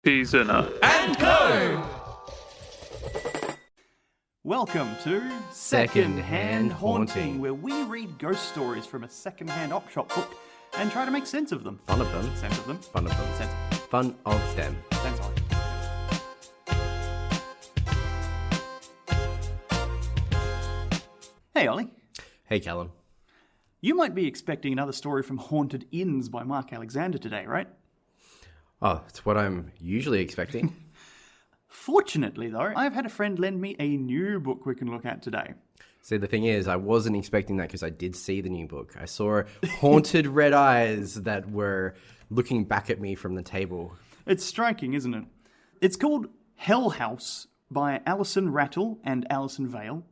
Prisoner and Co. Welcome to Second-Hand Haunting, where we read ghost stories from a second-hand op shop book and try to make sense of them. Fun of them. Sense of them. Fun of them. Sense. Fun of them. Sense of. Hey, Ollie. Hey, Callum. You might be expecting another story from Haunted Inns by Mark Alexander today, right? Oh, it's what I'm usually expecting. Fortunately, though, I've had a friend lend me a new book we can look at today. See, the thing is, I wasn't expecting that because I did see the new book. I saw haunted red eyes that were looking back at me from the table. It's striking, isn't it? It's called Hell House by Alison, Rattle and Allison, Vale.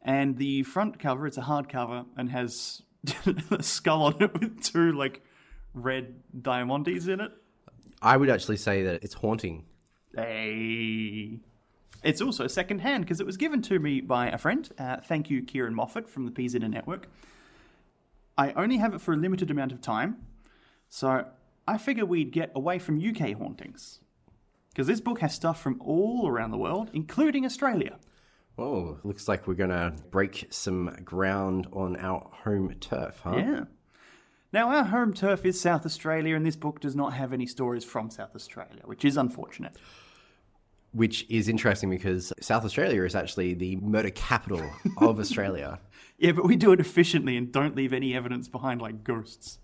And the front cover, it's a hardcover and has a skull on it with two, red diamondes in it. I would actually say that it's haunting. Hey. It's also second-hand because it was given to me by a friend. Thank you, Kieran Moffat from the PZN Network. I only have it for a limited amount of time, so I figure we'd get away from UK hauntings. Because this book has stuff from all around the world, including Australia. Oh, looks like we're going to break some ground on our home turf, huh? Yeah. Now, our home turf is South Australia, and this book does not have any stories from South Australia, which is unfortunate. Which is interesting because South Australia is actually the murder capital of Australia. Yeah, but we do it efficiently and don't leave any evidence behind like ghosts.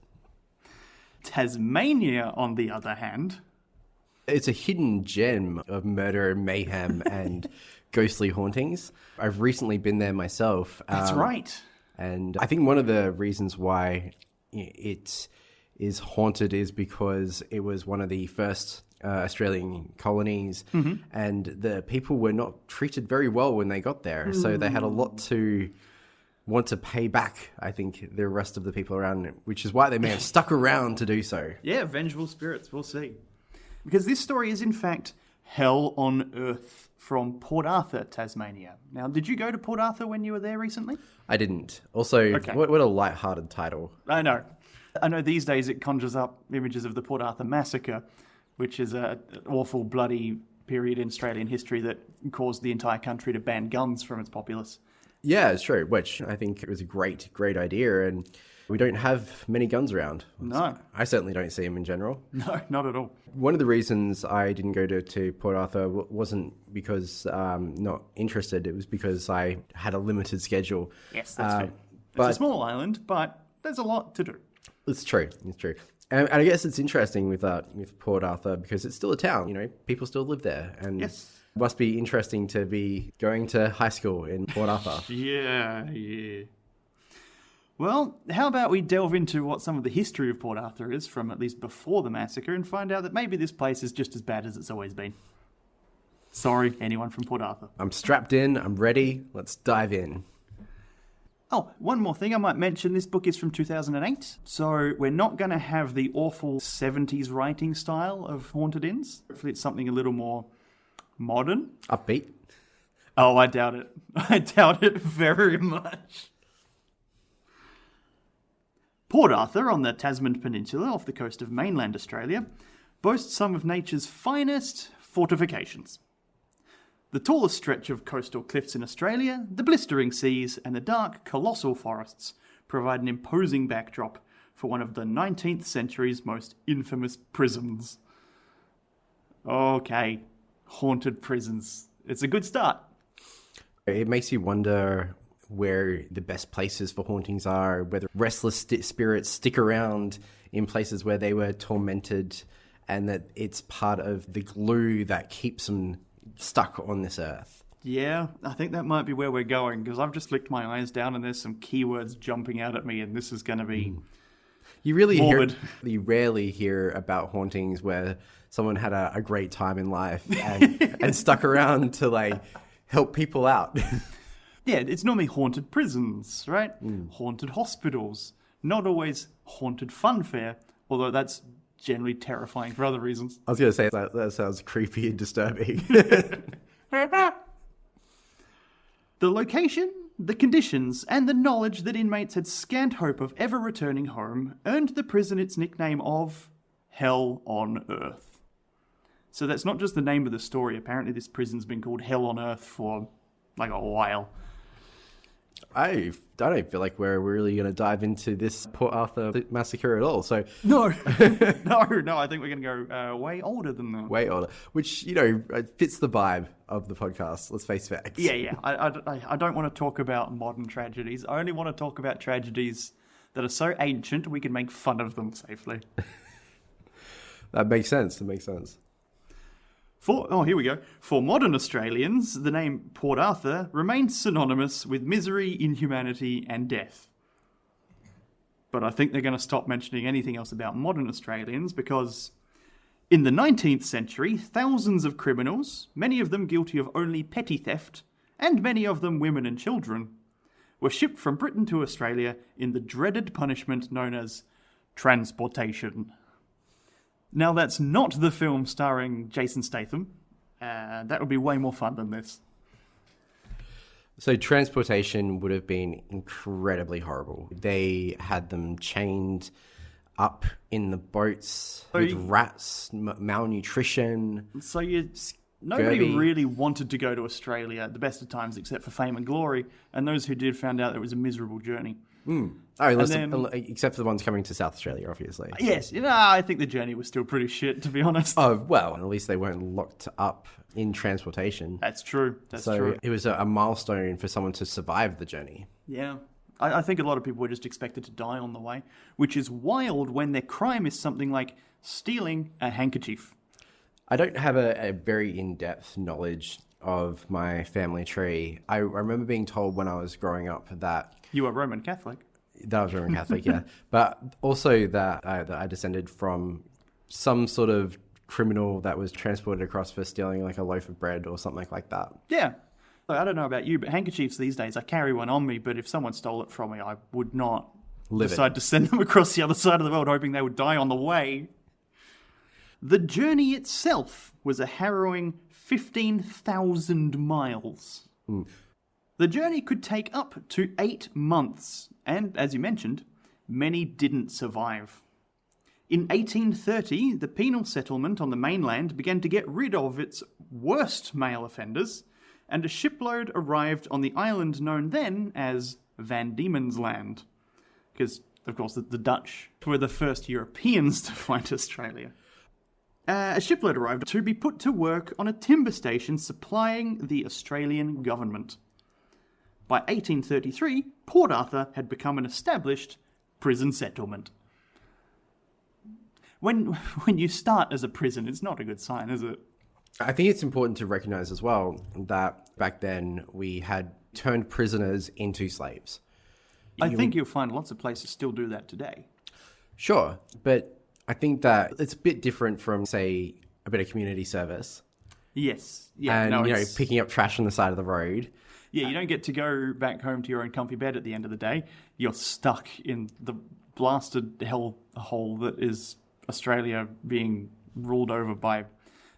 Tasmania, on the other hand... It's a hidden gem of murder, mayhem, and ghostly hauntings. I've recently been there myself. That's right. And I think one of the reasons why it is haunted is because it was one of the first Australian colonies, and the people were not treated very well when they got there. So they had a lot to want to pay back, I think, the rest of the people around it, which is why they may have stuck around to do so. Yeah, vengeful spirits, we'll see. Because this story is, in fact, Hell on Earth from Port Arthur, Tasmania. Now, did you go to Port Arthur when you were there recently? I didn't. Also, what a light-hearted title. I know these days it conjures up images of the Port Arthur Massacre, which is an awful, bloody period in Australian history that caused the entire country to ban guns from its populace. Yeah, it's true, which I think it was a great idea, and we don't have many guns around. No. I certainly don't see them in general. No, not at all. One of the reasons I didn't go to Port Arthur wasn't because I'm not interested. It was because I had a limited schedule. Yes, that's fair. It's a small island, but there's a lot to do. It's true. And I guess it's interesting with Port Arthur because it's still a town. You know, people still live there, and yes. It must be interesting to be going to high school in Port Arthur. Yeah. Well, how about we delve into what some of the history of Port Arthur is from at least before the massacre and find out that maybe this place is just as bad as it's always been. Sorry, anyone from Port Arthur. I'm strapped in. I'm ready. Let's dive in. Oh, one more thing I might mention. This book is from 2008, so we're not going to have the awful 70s writing style of Haunted Inns. Hopefully it's something a little more modern. Upbeat? Oh, I doubt it. I doubt it very much. Port Arthur, on the Tasman Peninsula off the coast of mainland Australia, boasts some of nature's finest fortifications. The tallest stretch of coastal cliffs in Australia, the blistering seas, and the dark, colossal forests provide an imposing backdrop for one of the 19th century's most infamous prisons. Okay, haunted prisons. It's a good start. It makes you wonder where the best places for hauntings are, whether restless spirits stick around in places where they were tormented, and that it's part of the glue that keeps them stuck on this earth. Yeah, I think that might be where we're going, because I've just flicked my eyes down and there's some keywords jumping out at me, and this is going to be morbid. You rarely hear about hauntings where someone had a great time in life and stuck around to help people out. Yeah, it's normally haunted prisons, right? Haunted hospitals. Not always haunted funfair, although that's generally terrifying for other reasons. I was going to say, that sounds creepy and disturbing. The location, the conditions, and the knowledge that inmates had scant hope of ever returning home earned the prison its nickname of Hell on Earth. So that's not just the name of the story. Apparently this prison's been called Hell on Earth for like a while. I don't feel like we're really going to dive into this Port Arthur massacre at all. So No, no, I think we're going to go way older than that. way older, which, you know, fits the vibe of the podcast. Let's face facts. Yeah. I don't want to talk about modern tragedies. I only want to talk about tragedies that are so ancient we can make fun of them safely. That makes sense. Here we go. For modern Australians, the name Port Arthur remains synonymous with misery, inhumanity, and death. But I think they're going to stop mentioning anything else about modern Australians because in the 19th century, thousands of criminals, many of them guilty of only petty theft, and many of them women and children, were shipped from Britain to Australia in the dreaded punishment known as transportation. Now, that's not the film starring Jason Statham. That would be way more fun than this. So transportation would have been incredibly horrible. They had them chained up in the boats with rats, malnutrition. So nobody really wanted to go to Australia at the best of times except for fame and glory, and those who did found out it was a miserable journey. Except for the ones coming to South Australia, obviously. Yes, I think the journey was still pretty shit, to be honest. Oh, well, at least they weren't locked up in transportation. That's true. So it was a milestone for someone to survive the journey. Yeah. I think a lot of people were just expected to die on the way, which is wild when their crime is something like stealing a handkerchief. I don't have a very in-depth knowledge of my family tree. I remember being told when I was growing up that... You are Roman Catholic. That I was Roman Catholic, yeah. But also that I descended from some sort of criminal that was transported across for stealing like a loaf of bread or something like that. Yeah. I don't know about you, but handkerchiefs these days, I carry one on me, but if someone stole it from me, I would not decide to send them across the other side of the world hoping they would die on the way. The journey itself was a harrowing 15,000 miles. The journey could take up to 8 months, and as you mentioned, many didn't survive. In 1830, the penal settlement on the mainland began to get rid of its worst male offenders, and a shipload arrived on the island known then as Van Diemen's Land. Because, of course, the Dutch were the first Europeans to find Australia. A shipload arrived to be put to work on a timber station supplying the Australian government. By 1833, Port Arthur had become an established prison settlement. When you start as a prison, it's not a good sign, is it? I think it's important to recognise as well that back then we had turned prisoners into slaves. I think you'll find lots of places still do that today. Sure, but I think that it's a bit different from, say, a bit of community service. Yes. Yeah. And, picking up trash on the side of the road. Yeah, you don't get to go back home to your own comfy bed at the end of the day. You're stuck in the blasted hell hole that is Australia being ruled over by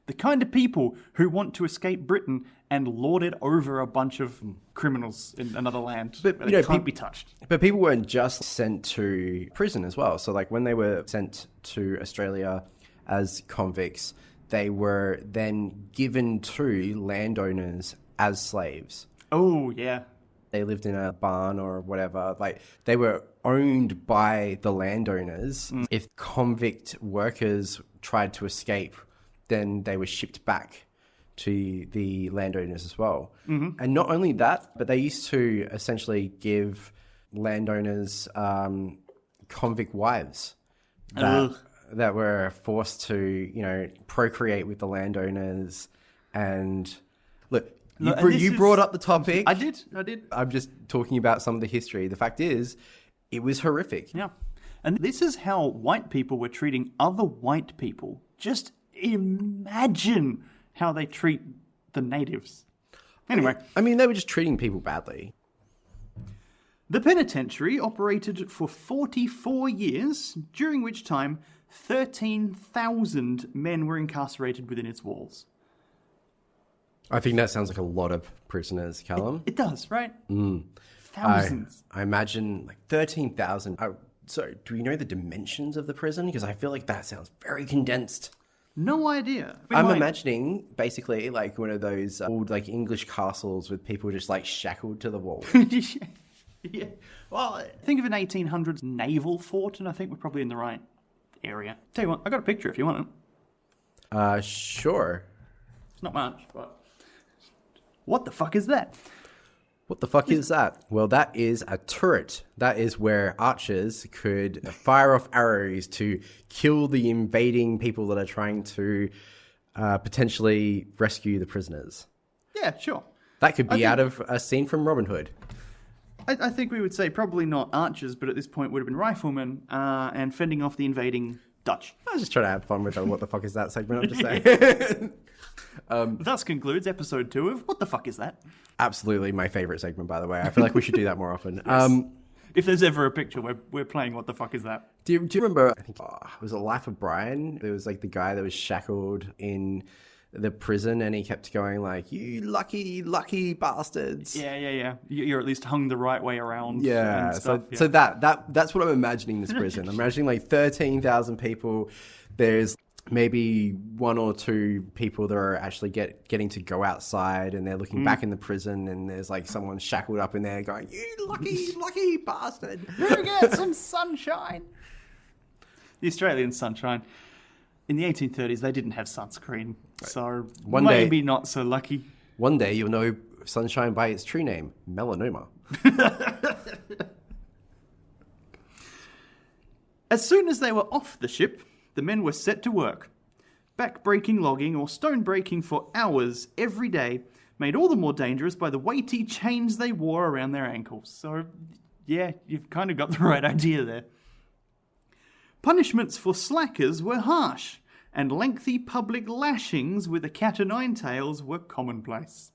the kind of people who want to escape Britain and lord it over a bunch of criminals in another land. But they can't be touched. But people weren't just sent to prison as well. So like when they were sent to Australia as convicts, they were then given to landowners as slaves. Oh, yeah. They lived in a barn or whatever. Like they were owned by the landowners. If convict workers tried to escape, then they were shipped back to the landowners as well. Mm-hmm. And not only that, but they used to essentially give landowners convict wives that were forced to, procreate with the landowners. And look, you brought up the topic. I did. I'm just talking about some of the history. The fact is, it was horrific. Yeah. And this is how white people were treating other white people. Just imagine how they treat the natives. Anyway. I mean, they were just treating people badly. The penitentiary operated for 44 years, during which time 13,000 men were incarcerated within its walls. I think that sounds like a lot of prisoners, Callum. It does, right? Thousands. I imagine like 13,000. So, do we know the dimensions of the prison? Because I feel like that sounds very condensed. No idea. I'm imagining basically like one of those old like English castles with people just like shackled to the wall. Yeah. Well, think of an 1800s naval fort, and I think we're probably in the right area. Tell you what, I got a picture if you want it. Sure. It's not much, but what the fuck is that? What the fuck is that? Well, that is a turret. That is where archers could fire off arrows to kill the invading people that are trying to potentially rescue the prisoners. Yeah, sure. That could be out of a scene from Robin Hood. I think we would say probably not archers, but at this point would have been riflemen and fending off the invading Dutch. I was just trying to have fun with what the fuck is that segment, I'm just saying. Thus concludes episode 2 of What the Fuck Is That? Absolutely my favourite segment, by the way. I feel like we should do that more often. Yes. If there's ever a picture, we're playing What the Fuck Is That? Do you remember, I think, was it Life of Brian? There was like the guy that was shackled in the prison and he kept going like, you lucky bastards. Yeah. You're at least hung the right way around. Yeah. And stuff. So that's what I'm imagining this prison. I'm imagining like 13,000 people. There's maybe 1 or 2 people that are actually getting to go outside and they're looking back in the prison and there's like someone shackled up in there going, you lucky bastard. You get some sunshine. The Australian sunshine. In the 1830s, they didn't have sunscreen, so maybe not so lucky. One day you'll know sunshine by its true name, melanoma. As soon as they were off the ship, the men were set to work. Back-breaking logging or stone-breaking for hours every day made all the more dangerous by the weighty chains they wore around their ankles. So, yeah, you've kind of got the right idea there. Punishments for slackers were harsh, and lengthy public lashings with a cat o' nine tails were commonplace.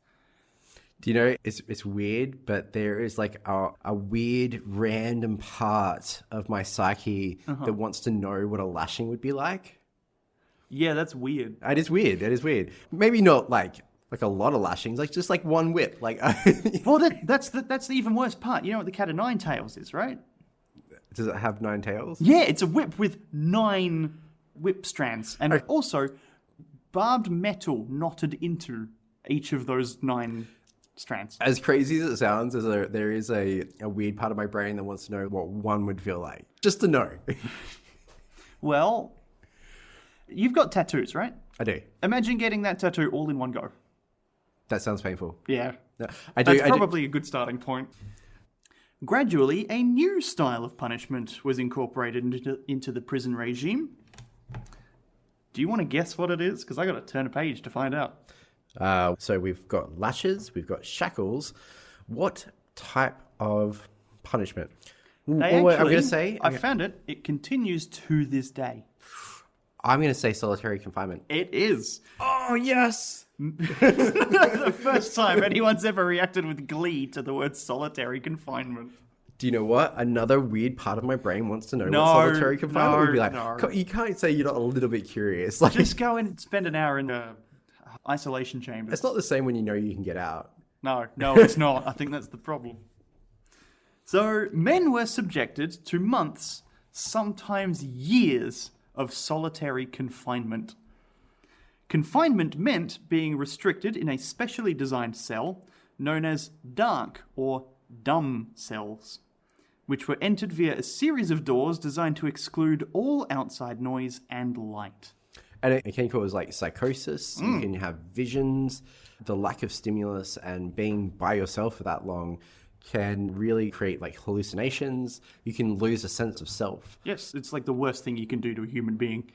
Do you know, it's weird, but there is like a weird random part of my psyche that wants to know what a lashing would be like. Yeah, that's weird. It is weird. Maybe not like a lot of lashings, like just like one whip. Like, well, that's the even worse part. You know what the cat o' nine tails is, right? Does it have 9 tails? Yeah, it's a whip with 9 whip strands. And also barbed metal knotted into each of those 9 strands. As crazy as it sounds, there is a weird part of my brain that wants to know what one would feel like. Just to know. Well, you've got tattoos, right? I do. Imagine getting that tattoo all in one go. That sounds painful. Yeah. No, That's probably a good starting point. Gradually, a new style of punishment was incorporated into the prison regime. Do you want to guess what it is? Because I got to turn a page to find out. So we've got lashes, we've got shackles. What type of punishment? I'm going to say... I found it. It continues to this day. I'm going to say solitary confinement. It is. Oh, yes! The first time anyone's ever reacted with glee to the word solitary confinement. Do you know what? Another weird part of my brain wants to know what solitary confinement would be like. No. You can't say you're not a little bit curious. Like, just go and spend an hour in the isolation chamber. It's not the same when you know you can get out. No, it's not. I think that's the problem. So, men were subjected to months, sometimes years, of solitary confinement. Confinement meant being restricted in a specially designed cell known as dark or dumb cells, which were entered via a series of doors designed to exclude all outside noise and light. And it can cause like psychosis, you can have visions, the lack of stimulus and being by yourself for that long can really create like hallucinations. You can lose a sense of self. Yes, it's like the worst thing you can do to a human being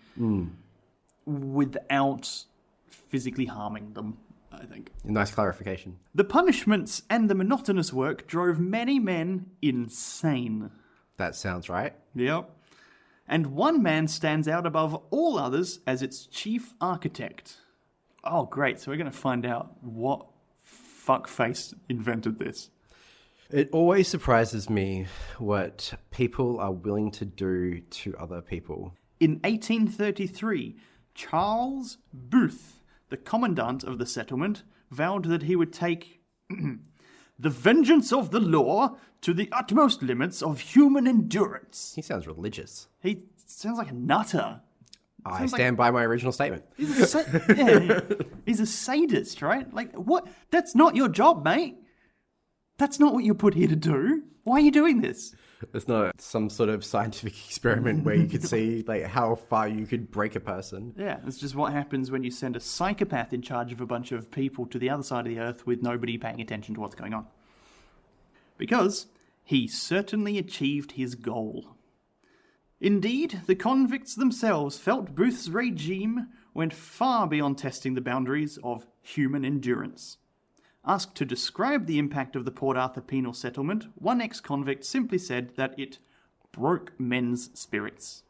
without physically harming them, I think. Nice clarification. The punishments and the monotonous work drove many men insane. That sounds right. Yep. And one man stands out above all others as its chief architect. Oh, great. So we're going to find out what fuckface invented this. It always surprises me what people are willing to do to other people. In 1833, Charles Booth, the commandant of the settlement, vowed that he would take the vengeance of the law to the utmost limits of human endurance. He sounds religious. He sounds like a nutter. I stand by my original statement. He's a sadist, right? Like, what? That's not your job, mate. That's not what you're put here to do. Why are you doing this? It's not some sort of scientific experiment where you could see like how far you could break a person. Yeah, it's just what happens when you send a psychopath in charge of a bunch of people to the other side of the earth with nobody paying attention to what's going on. Because he certainly achieved his goal. Indeed, the convicts themselves felt Booth's regime went far beyond testing the boundaries of human endurance. Asked to describe the impact of the Port Arthur penal settlement, one ex-convict simply said that it broke men's spirits.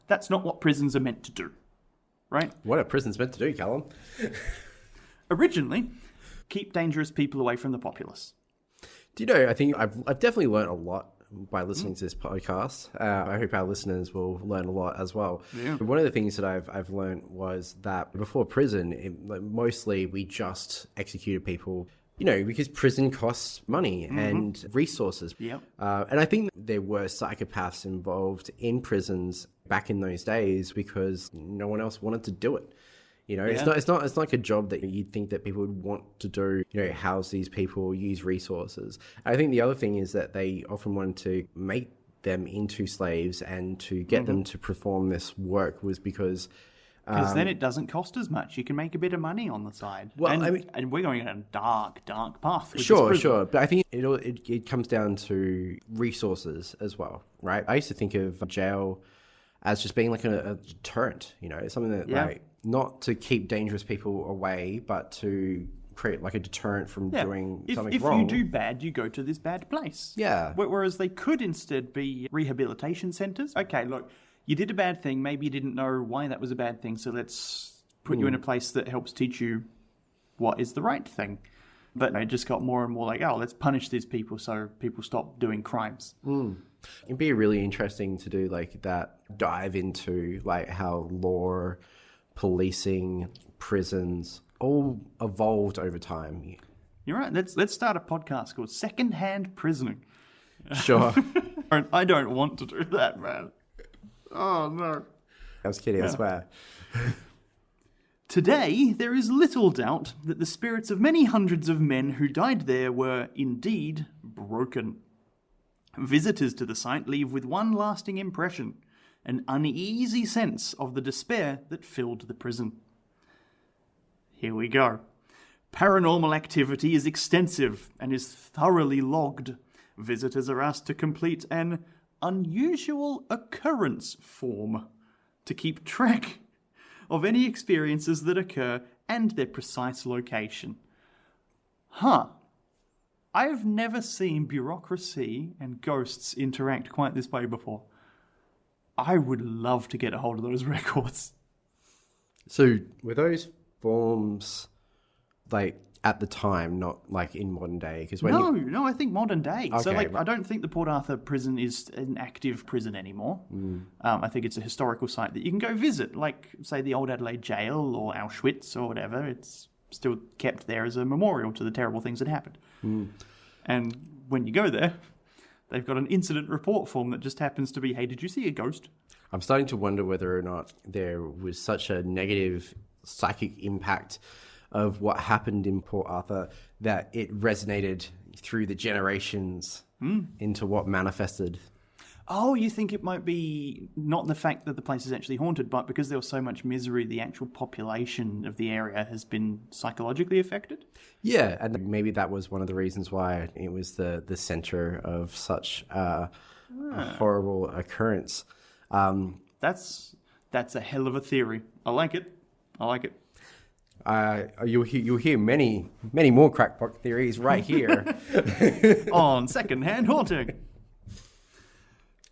That's not what prisons are meant to do, right? What are prisons meant to do, Callum? Originally, keep dangerous people away from the populace. Do you know, I think I've definitely learned a lot by listening to this podcast. I hope our listeners will learn a lot as well. Yeah. One of the things that I've learned was that before prison, mostly we just executed people, because prison costs money and resources. Yep. And I think there were psychopaths involved in prisons back in those days because no one else wanted to do it. It's not like a job that you'd think that people would want to do, house these people, use resources. I think the other thing is that they often wanted to make them into slaves and to get them to perform this work was because... Because then it doesn't cost as much. You can make a bit of money on the side. Well, and we're going down a dark path. Sure. But I think it comes down to resources as well, right? I used to think of jail as just being like a deterrent, something that like... Not to keep dangerous people away, but to create like a deterrent from doing something wrong. If you do bad, you go to this bad place. Yeah. Whereas they could instead be rehabilitation centres. Okay, look, you did a bad thing. Maybe you didn't know why that was a bad thing. So let's put you in a place that helps teach you what is the right thing. But it just got more and more like, let's punish these people so people stop doing crimes. It'd be really interesting to do like that dive into like how law, policing, prisons, all evolved over time. You're right. Let's start a podcast called Secondhand Prisoning. Sure. I don't want to do that, man. Oh, no. I was kidding, I swear. Today, there is little doubt that the spirits of many hundreds of men who died there were indeed broken. Visitors to the site leave with one lasting impression: an uneasy sense of the despair that filled the prison. Here we go. Paranormal activity is extensive and is thoroughly logged. Visitors are asked to complete an unusual occurrence form to keep track of any experiences that occur and their precise location. I've never seen bureaucracy and ghosts interact quite this way before. I would love to get a hold of those records. So were those forms like at the time, not like in modern day? Because No, I think modern day. Okay. So I don't think the Port Arthur prison is an active prison anymore. I think it's a historical site that you can go visit, like say the Old Adelaide Jail or Auschwitz or whatever. It's still kept there as a memorial to the terrible things that happened. And when you go there, they've got an incident report form that just happens to be, hey, did you see a ghost? I'm starting to wonder whether or not there was such a negative psychic impact of what happened in Port Arthur that it resonated through the generations into what manifested. Oh, you think it might be not the fact that the place is actually haunted, but because there was so much misery, the actual population of the area has been psychologically affected? Yeah, and maybe that was one of the reasons why it was the center of such a horrible occurrence. That's a hell of a theory. I like it. You'll hear many more crackpot theories right here on Secondhand Haunting.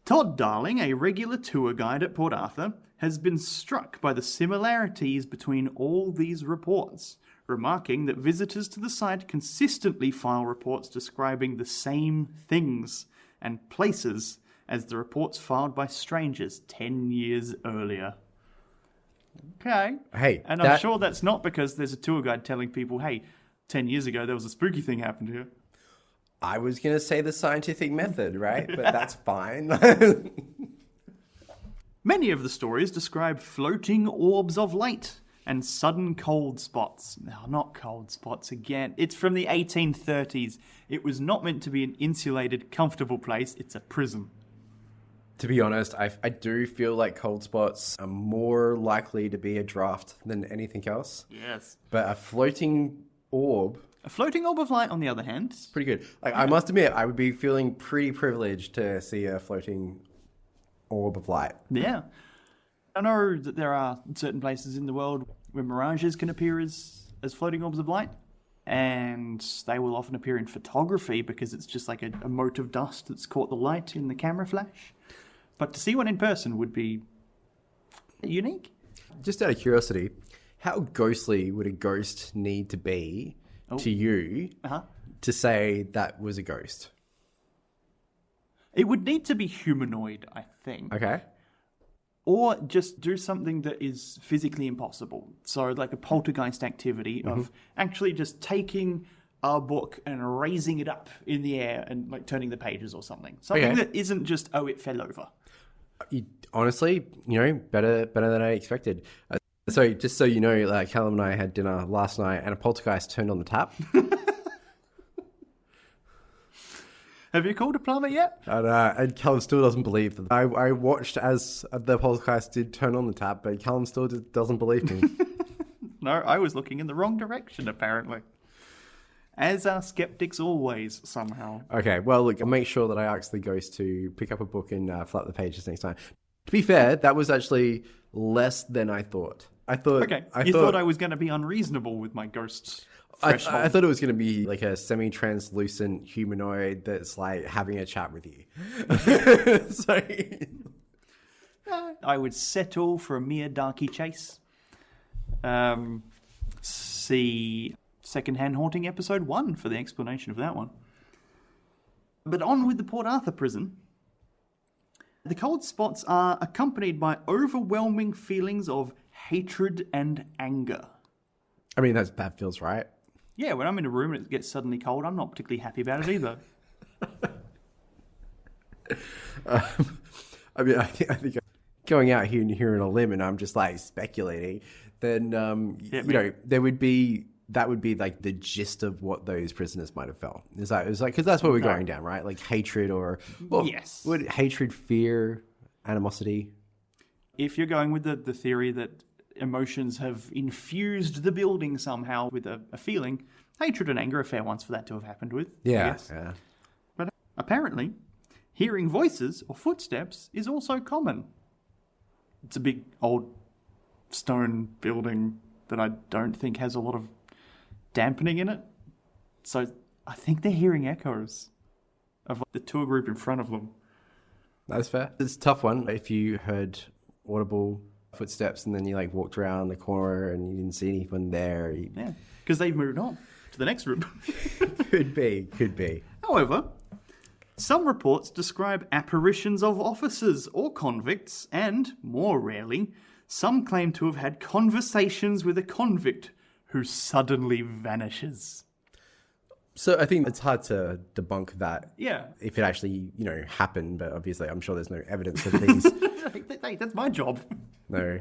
Todd Darling, a regular tour guide at Port Arthur, has been struck by the similarities between all these reports, remarking that visitors to the site consistently file reports describing the same things and places as the reports filed by strangers 10 years earlier. Okay. Hey, and I'm sure that's not because there's a tour guide telling people, hey, 10 years ago there was a spooky thing happened here. I was going to say the scientific method, right? But that's fine. Many of the stories describe floating orbs of light and sudden cold spots. No, not cold spots again. It's from the 1830s. It was not meant to be an insulated, comfortable place. It's a prison. To be honest, I do feel like cold spots are more likely to be a draft than anything else. Yes. But a floating orb... A floating orb of light, on the other hand... It's pretty good. Like, I must admit, I would be feeling pretty privileged to see a floating orb of light. Yeah. I know that there are certain places in the world where mirages can appear as floating orbs of light, and they will often appear in photography because it's just like a mote of dust that's caught the light in the camera flash. But to see one in person would be unique. Just out of curiosity, how ghostly would a ghost need to be to you to say that was a ghost? It would need to be humanoid, I think. Okay. Or just do something that is physically impossible. So like a poltergeist activity of actually just taking a book and raising it up in the air and like turning the pages or something. Something that isn't just, it fell over. Honestly, better than I expected. So just so you know, Callum and I had dinner last night and a poltergeist turned on the tap. Have you called a plumber yet? And Callum still doesn't believe that. I watched as the poltergeist did turn on the tap, but Callum still doesn't believe me. No, I was looking in the wrong direction, apparently. As are skeptics always, somehow. Okay, well, look, I'll make sure that I ask the ghost to pick up a book and flip the pages next time. To be fair, that was actually less than I thought. I thought I was going to be unreasonable with my ghosts. I thought it was going to be like a semi-translucent humanoid that's like having a chat with you. I would settle for a mere darky chase. See Secondhand Haunting episode 1 for the explanation of that one. But on with the Port Arthur prison. The cold spots are accompanied by overwhelming feelings of hatred and anger. I mean, that feels right. Yeah, when I'm in a room and it gets suddenly cold, I'm not particularly happy about it either. I think going out here on a limb and I'm just like speculating, then there would be like the gist of what those prisoners might have felt. It's like because that's what we're going down, right? Like hatred yes, hatred, fear, animosity. If you're going with the theory that emotions have infused the building somehow with a feeling, hatred and anger are fair ones for that to have happened with. Yeah. But apparently, hearing voices or footsteps is also common. It's a big old stone building that I don't think has a lot of dampening in it. So I think they're hearing echoes of the tour group in front of them. That's fair. It's a tough one. If you heard audible footsteps and then you like walked around the corner and you didn't see anyone there. Yeah, because they've moved on to the next room. Could be. However, some reports describe apparitions of officers or convicts, and, more rarely, some claim to have had conversations with a convict who suddenly vanishes. So I think it's hard to debunk that. Yeah. If it actually, happened, but obviously I'm sure there's no evidence of these. Hey, that's my job. No.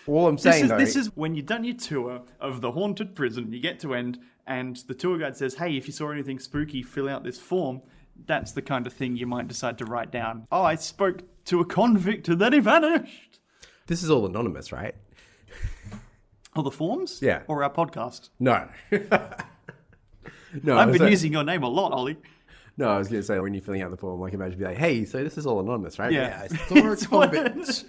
All I'm saying, this is when you've done your tour of the haunted prison, you get to end, and the tour guide says, hey, if you saw anything spooky, fill out this form. That's the kind of thing you might decide to write down. Oh, I spoke to a convict and then he vanished. This is all anonymous, right? Oh, the forms? Yeah. Or our podcast? No. No, I've been using your name a lot, Ollie. No, I was going to say, when you're filling out the form, like imagine be like, hey, so this is all anonymous, right? Yeah. I saw a convict.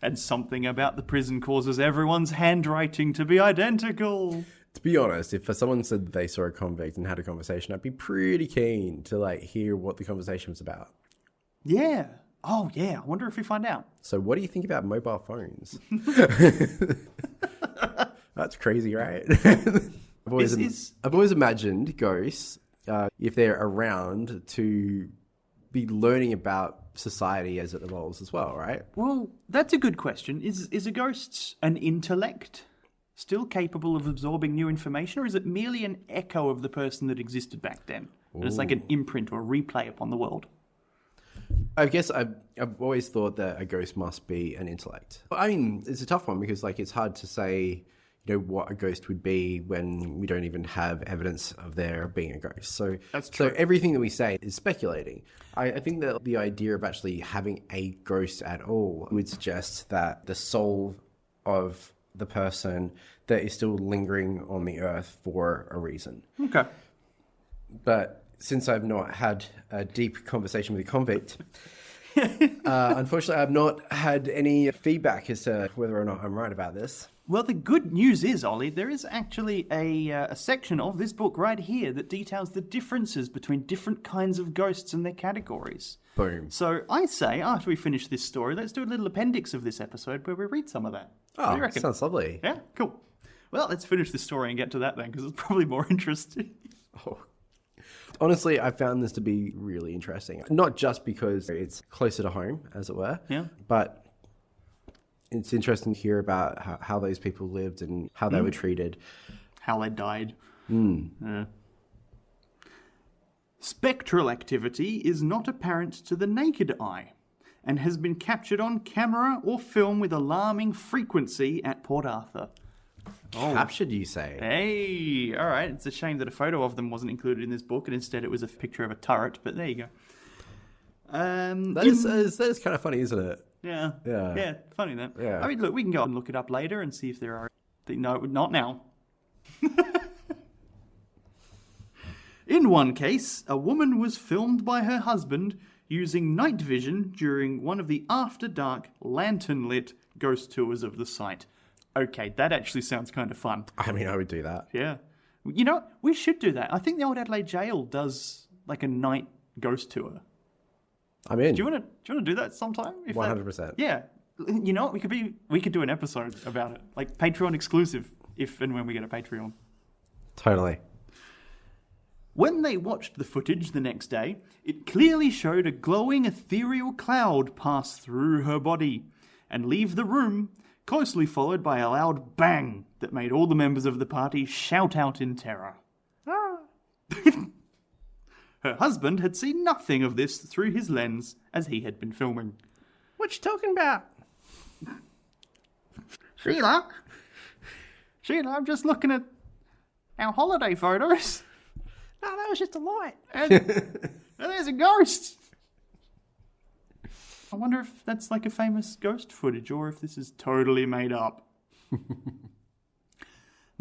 And something about the prison causes everyone's handwriting to be identical. To be honest, if someone said that they saw a convict and had a conversation, I'd be pretty keen to like hear what the conversation was about. Yeah. Oh, yeah. I wonder if we find out. So what do you think about mobile phones? That's crazy, right? I've always imagined ghosts, if they're around, to be learning about society as it evolves as well, right? Well, that's a good question. Is a ghost an intellect still capable of absorbing new information, or is it merely an echo of the person that existed back then? And it's like an imprint or a replay upon the world? I guess I've always thought that a ghost must be an intellect. I mean, it's a tough one because like it's hard to say, what a ghost would be when we don't even have evidence of there being a ghost. So That's true. So everything that we say is speculating. I think that the idea of actually having a ghost at all would suggest that the soul of the person that is still lingering on the earth for a reason. Okay. But since I've not had a deep conversation with a convict, unfortunately I've not had any feedback as to whether or not I'm right about this. Well, the good news is, Ollie, there is actually a section of this book right here that details the differences between different kinds of ghosts and their categories. Boom. So I say, after we finish this story, let's do a little appendix of this episode where we read some of that. What do you reckon? Sounds lovely. Yeah, cool. Well, let's finish this story and get to that then, because it's probably more interesting. Oh. Honestly, I found this to be really interesting. Not just because it's closer to home, as it were, but it's interesting to hear about how those people lived and how they were treated. How they died. Spectral activity is not apparent to the naked eye and has been captured on camera or film with alarming frequency at Port Arthur. Captured, you say? Hey, all right. It's a shame that a photo of them wasn't included in this book and instead it was a picture of a turret, but there you go. That is kind of funny, isn't it? Yeah, funny that. Yeah. I mean, look, we can go and look it up later and see if there are... No, not now. In one case, a woman was filmed by her husband using night vision during one of the after-dark, lantern-lit ghost tours of the site. Okay, that actually sounds kind of fun. I mean, I would do that. Yeah. You know, we should do that. I think the Old Adelaide Jail does like a night ghost tour. I'm in. Do you want to do that sometime? 100%. Yeah. You know what? We could do an episode about it, like Patreon exclusive, if and when we get a Patreon. Totally. When they watched the footage the next day, it clearly showed a glowing ethereal cloud pass through her body and leave the room, closely followed by a loud bang that made all the members of the party shout out in terror. Her husband had seen nothing of this through his lens as he had been filming. What you talking about? Sheila, I'm just looking at our holiday photos. No, that was just a light. And there's a ghost. I wonder if that's like a famous ghost footage or if this is totally made up.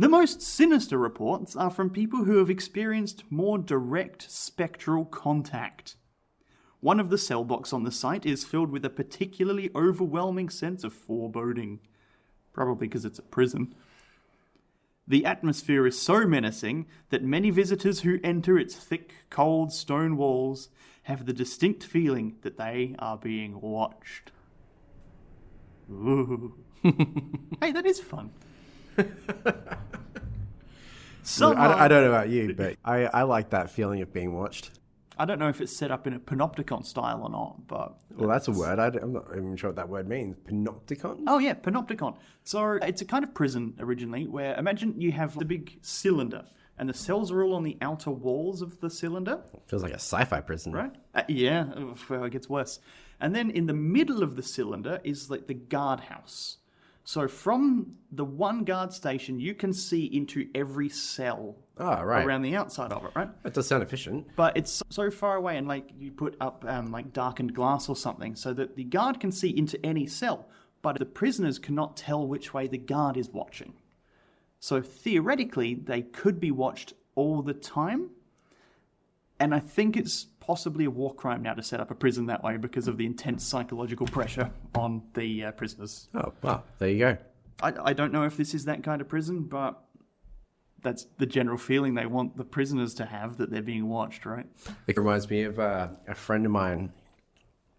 The most sinister reports are from people who have experienced more direct spectral contact. One of the cell blocks on the site is filled with a particularly overwhelming sense of foreboding. Probably because it's a prison. The atmosphere is so menacing that many visitors who enter its thick, cold stone walls have the distinct feeling that they are being watched. Ooh. Hey, that is fun. I don't know about you, but I like that feeling of being watched. I don't know if it's set up in a panopticon style or not, but... Well, that's a word. I'm not even sure what that word means. Panopticon? Oh, yeah, panopticon. So it's a kind of prison originally where, imagine you have the big cylinder and the cells are all on the outer walls of the cylinder. Feels like a sci-fi prison. Right? Yeah, well, it gets worse. And then in the middle of the cylinder is like the guardhouse. So from the one guard station, you can see into every cell around the outside of it, right? That does sound efficient. But it's so far away, and like you put up like darkened glass or something so that the guard can see into any cell, but the prisoners cannot tell which way the guard is watching. So theoretically, they could be watched all the time. And I think it's possibly a war crime now to set up a prison that way because of the intense psychological pressure on the prisoners. Oh, well, there you go. I don't know if this is that kind of prison, but that's the general feeling they want the prisoners to have, that they're being watched, right? It reminds me of a friend of mine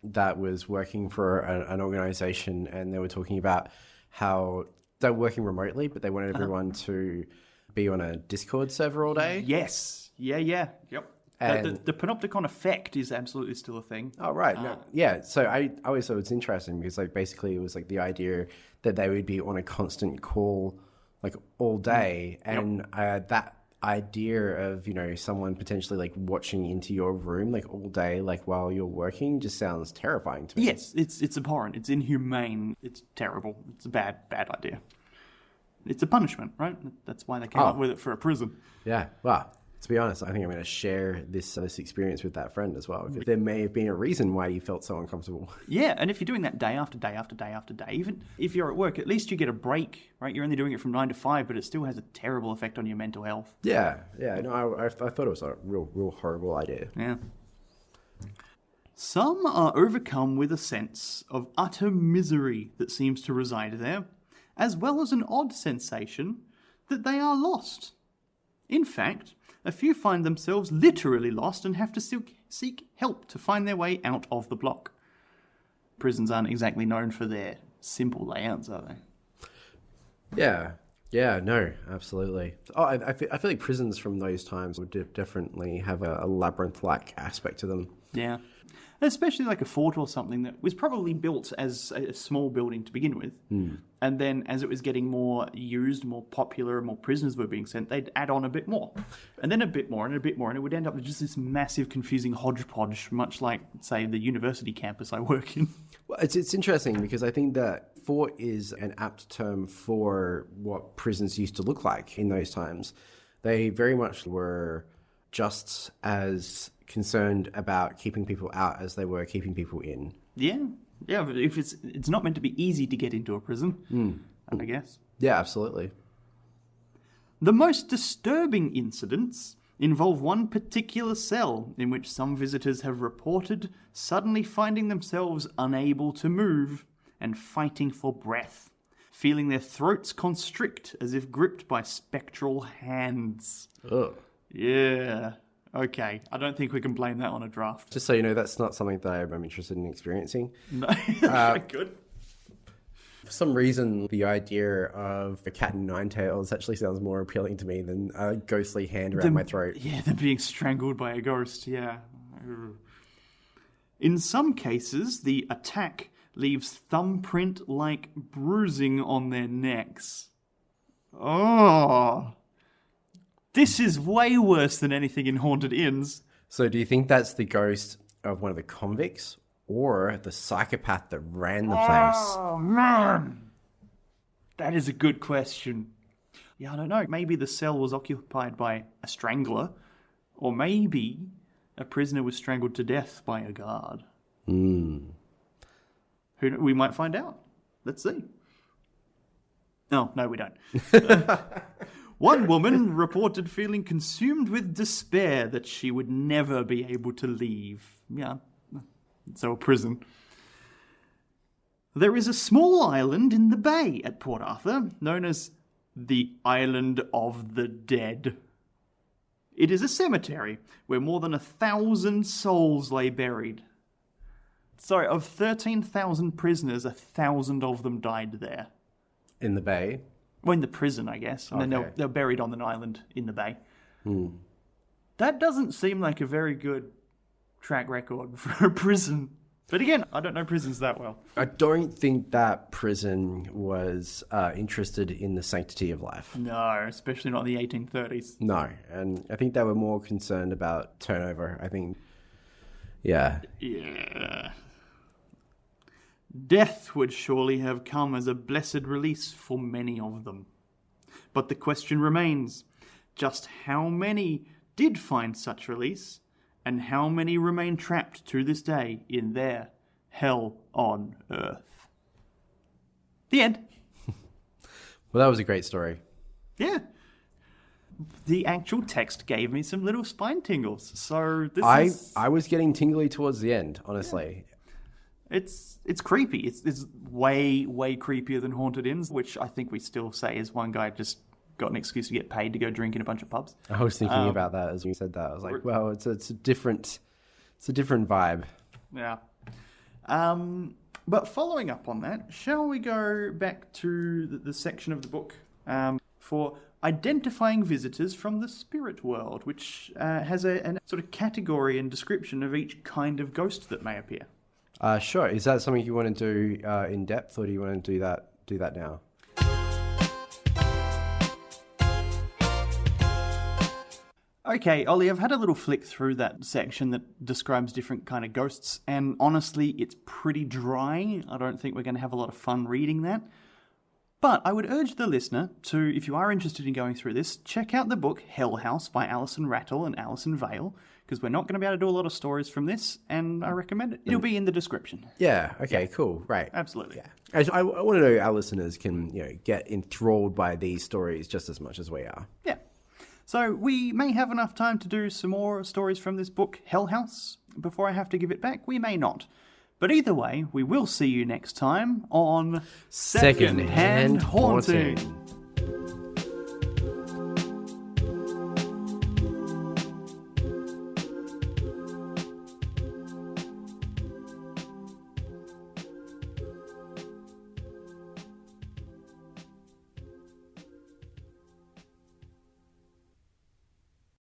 that was working for an organization, and they were talking about how they're working remotely, but they wanted everyone to be on a Discord server all day. Yes. Yeah. Yep. The panopticon effect is absolutely still a thing. Oh, right. No. Yeah. So I always thought it was interesting because like basically it was like the idea that they would be on a constant call like all day. And that idea of, someone potentially like watching into your room like all day, like while you're working, just sounds terrifying to me. Yes, it's abhorrent. It's inhumane. It's terrible. It's a bad idea. It's a punishment, right? That's why they came up with it for a prison. Yeah. Well, to be honest, I think I'm going to share this experience with that friend as well, because there may have been a reason why you felt so uncomfortable. Yeah, and if you're doing that day after day after day after day, even if you're at work, at least you get a break, right? You're only doing it from 9 to 5, but it still has a terrible effect on your mental health. Yeah. No, I thought it was a real horrible idea. Yeah. Some are overcome with a sense of utter misery that seems to reside there, as well as an odd sensation that they are lost. In fact, a few find themselves literally lost and have to seek help to find their way out of the block. Prisons aren't exactly known for their simple layouts, are they? Yeah, no, absolutely. I feel like prisons from those times would definitely have a labyrinth-like aspect to them. Yeah. Especially like a fort or something that was probably built as a small building to begin with. And then as it was getting more used, more popular, and more prisoners were being sent, they'd add on a bit more. And then a bit more and a bit more. And it would end up with just this massive, confusing hodgepodge, much like, say, the university campus I work in. Well, it's interesting because I think that fort is an apt term for what prisons used to look like in those times. They very much were just as concerned about keeping people out as they were keeping people in. Yeah, but if it's not meant to be easy to get into a prison, I guess. Yeah, absolutely. The most disturbing incidents involve one particular cell in which some visitors have reported suddenly finding themselves unable to move and fighting for breath, feeling their throats constrict as if gripped by spectral hands. Ugh. Yeah. Okay, I don't think we can blame that on a draft. Just so you know, that's not something that I'm interested in experiencing. No, good. For some reason, the idea of a cat and nine tails actually sounds more appealing to me than a ghostly hand around my throat. Yeah, them being strangled by a ghost, yeah. In some cases, the attack leaves thumbprint-like bruising on their necks. Oh... This is way worse than anything in haunted inns. So do you think that's the ghost of one of the convicts or the psychopath that ran the place? Oh, man. That is a good question. Yeah, I don't know. Maybe the cell was occupied by a strangler, or maybe a prisoner was strangled to death by a guard. Who we might find out. Let's see. Oh, no, we don't. One woman reported feeling consumed with despair that she would never be able to leave. Yeah, so a prison. There is a small island in the bay at Port Arthur, known as the Island of the Dead. It is a cemetery where more than 1,000 souls lay buried. Sorry, of 13,000 prisoners, 1,000 of them died there. In the bay? Well, in the prison, I guess. And then they're buried on an island in the bay. That doesn't seem like a very good track record for a prison. But again, I don't know prisons that well. I don't think that prison was interested in the sanctity of life. No, especially not in the 1830s. No, and I think they were more concerned about turnover. I think, yeah. Yeah. Death would surely have come as a blessed release for many of them. But the question remains, just how many did find such release, and how many remain trapped to this day in their hell on earth? The end. Well, that was a great story. Yeah. The actual text gave me some little spine tingles. So I was getting tingly towards the end, honestly. Yeah. It's creepy. It's way creepier than haunted inns, which I think we still say is one guy just got an excuse to get paid to go drink in a bunch of pubs. I was thinking about that as you said that. I was like, well, it's a different vibe. Yeah. But following up on that, shall we go back to the section of the book for identifying visitors from the spirit world, which has a sort of category and description of each kind of ghost that may appear. Sure. Is that something you want to do in depth, or do you want to do that now? Okay, Ollie, I've had a little flick through that section that describes different kind of ghosts, and honestly, it's pretty dry. I don't think we're going to have a lot of fun reading that. But I would urge the listener to, if you are interested in going through this, check out the book Hell House by Alison Rattle and Allison Vale, because we're not going to be able to do a lot of stories from this, and I recommend it. It'll be in the description. Yeah, okay, cool, right. Absolutely. Yeah. I want to know our listeners can get enthralled by these stories just as much as we are. Yeah. So we may have enough time to do some more stories from this book, Hell House, before I have to give it back. We may not. But either way, we will see you next time on Second-Hand Hauntings.